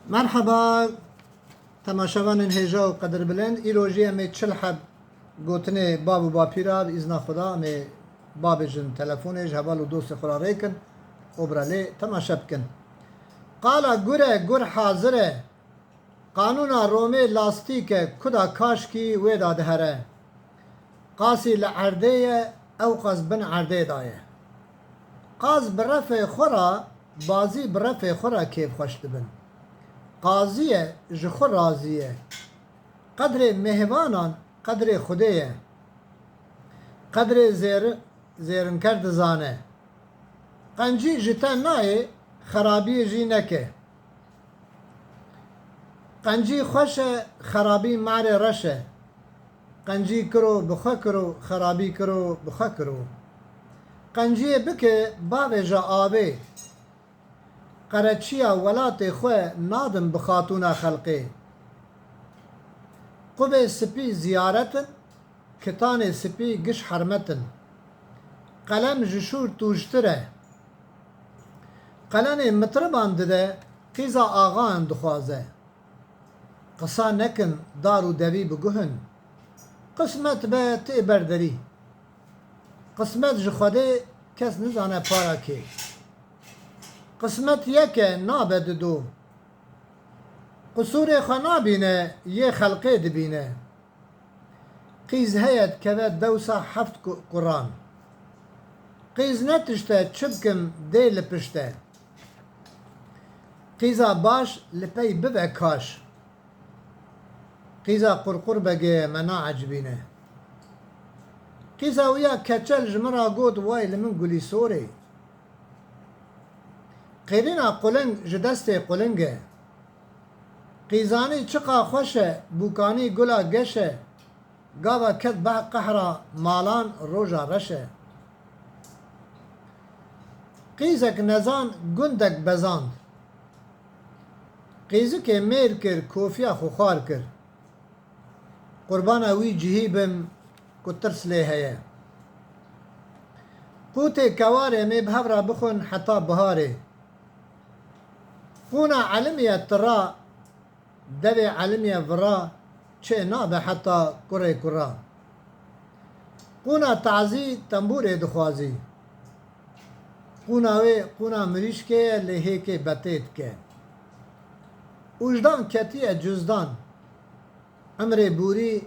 مرحبا تماشاوان هجا و قدر بلند ایروژی می چل حب گوتنه باب و باپیرا بإذن خدا می باب جن تلفونش هوالو دوست خورا ریکن اوبرالی تماشا بکن. قال گر حاضره قانون رومي لاستيك كدا كاشكي ويدا دهره قاسي لعردية أو قاس بن عردية داية قاس برفع خورا بازي برفع خورا كيف خوش دبن قاضية جخور رازية قدر مهوانا قدر خدية قدر زيرن کرد زانه قنجي جتان ناي خرابي جي نكه قنجي خوش خرابي معري رشه قنجي كرو بخا كرو خرابي كرو بخا كرو قنجي بك باب جا آبي قرچيا ولاتي خواه نادم بخاتونا خلقي قبي سپي زيارتن كتاني سپي قش حرمتن قلم جشور توجتره قلن مطربان دده قيزا آغان دخوازه قصا نكن دارو دوي بگهن قسمت به تی بردری قسمت جخوده کس نزانه پارا که قسمت یکه نابد دو قصور خنا بینه یه خلقه دبینه قیز هید که دوسا حفت قرآن قیز نتشته چبکم دی لپشته قیزا باش لپی ببع کاش قيزا قرقر بقى منا عجبينه قيزا ويا كتشل جمرا قود واي لمن قولي سوري قيرنا قلنج جدستي قلنجه قيزاني چقا خوشه بوكاني قولا قشه قابا كت بح قحرا مالان روجا رشه قيزك نزان قندك بزاند قيزك مير كر كوفيا خوخار كر قربان اوی جهیبم کترس لیه قوت کواره می بهورا بخون حتا بهاره قونا علمية ترا دوي علمية فرا چه نابه حتا كره كرا قونا تعزي تنبور دخوازي قونا مريش که لهه که بتيت که وجدان كتية جزدان عمر بوري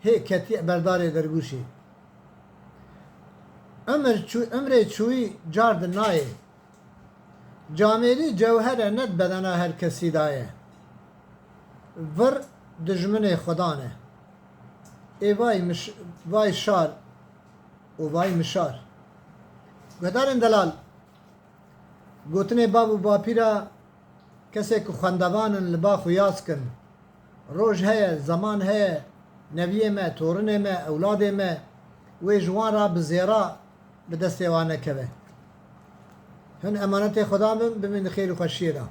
هي كتيع بردار درگوشي عمر چوي جارد ناي جاميري جوهر ند بدنا هر کسی دايه ور دجمن خدانه اي واي شار و واي مشار گدارن دلال گوتنه بابو باپیرا کسی که خواندوان لبا خویاس کن روج هيا زمان هيا نبيه ما تورنه ما اولاده ما وجوان را بزيرا بدستيوانه كبه هن امانت خدا بمن خير و خشيره